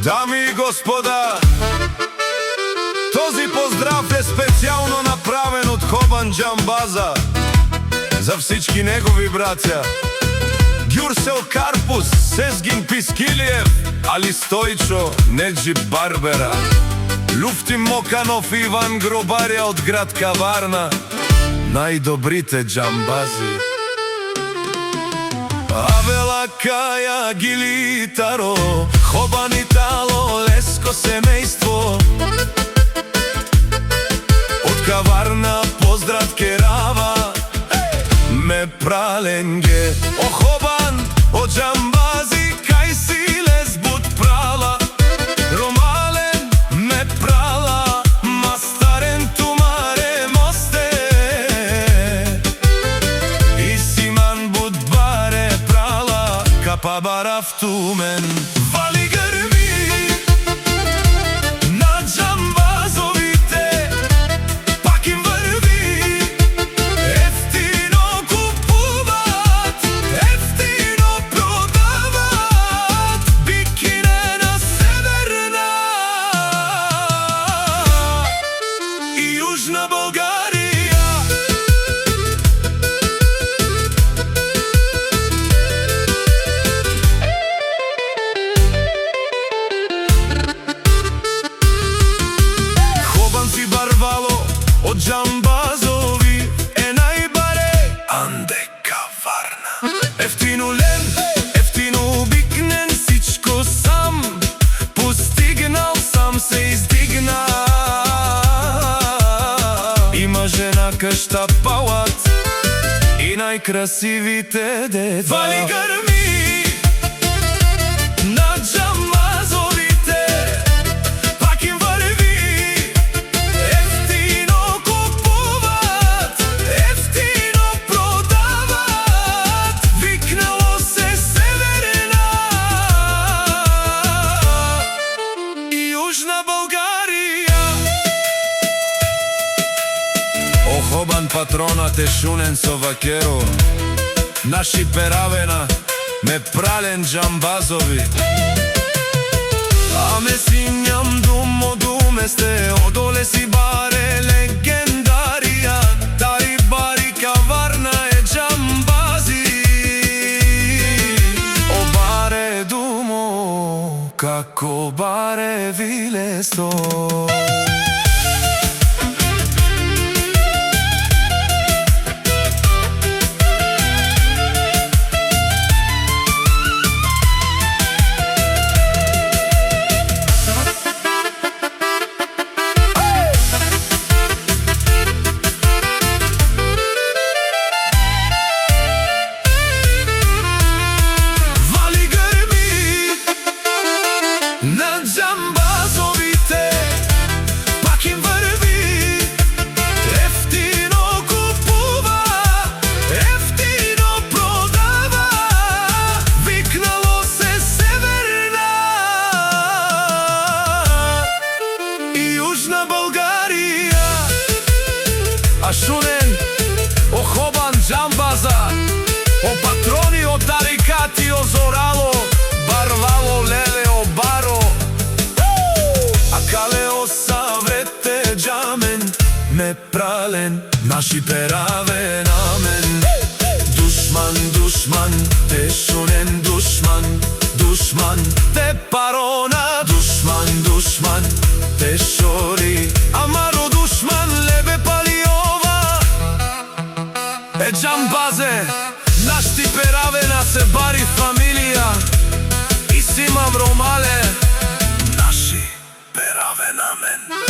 Дами и господа, този поздрав е специално направен от Хобан Джамбаза за всички негови братя Гюрсел Карпус, Сезгин Пискилиев, Али Стойчо, Неджи Барбера, Люфтим Моканов и Иван Гробаря от град Каварна, най-добрите джамбази. Авела, Кая, Гили, Таро, Хобан, Итало, Леско семейство. От Каварна поздрав Керава, ме праленге. О Хобан, о джамбази, кай си лесбут прала. Ромален ме прала, мастарен тумаре мосте. И Симан буд баре прала, капа барав тумен. Вали гърми на джамбазовите, пак им върви. Ефтино купуват, ефтино продават. Бикине на Северна и Южна България. Хобан си барвало от джамбазови е най-баре. Анде Каварна. Ефтино лен, ефтино обикнен, всичко сам постигнал, сам се издигна. Има жена, къща, палат и най-красивите деца. Вали гърми на джамбазовите, пак им върви. Ефтино купуват, ефтино продават. Викнало се Северна и Южна България. О Хобан, патронат е шунен со вакеро, наши перавена ме прален джамбазови. Аме си ням думо думесте, одоле си баре легендарија. Тари бари Каварна е джамбази. О баре думо, како баре вилесто. Вали гърми на джамбазовите, пак им върви. Ефтино купува, ефтино продава. Викнало се Северна и Южна България. А шунен о Хобан Джамбаза, о патрони, о тарикати, о зорало, барвало, леле, о баро. А кале о савете джамен, ме прален, наши пераве намен. Душман, душман, те шунен душман, душман, те парона. Душман, душман, те шори, амаро душман, лебе палиова. Е джамбазе, нашти перавена се бари фамилија. И Симам Ромале, наши перавена мен.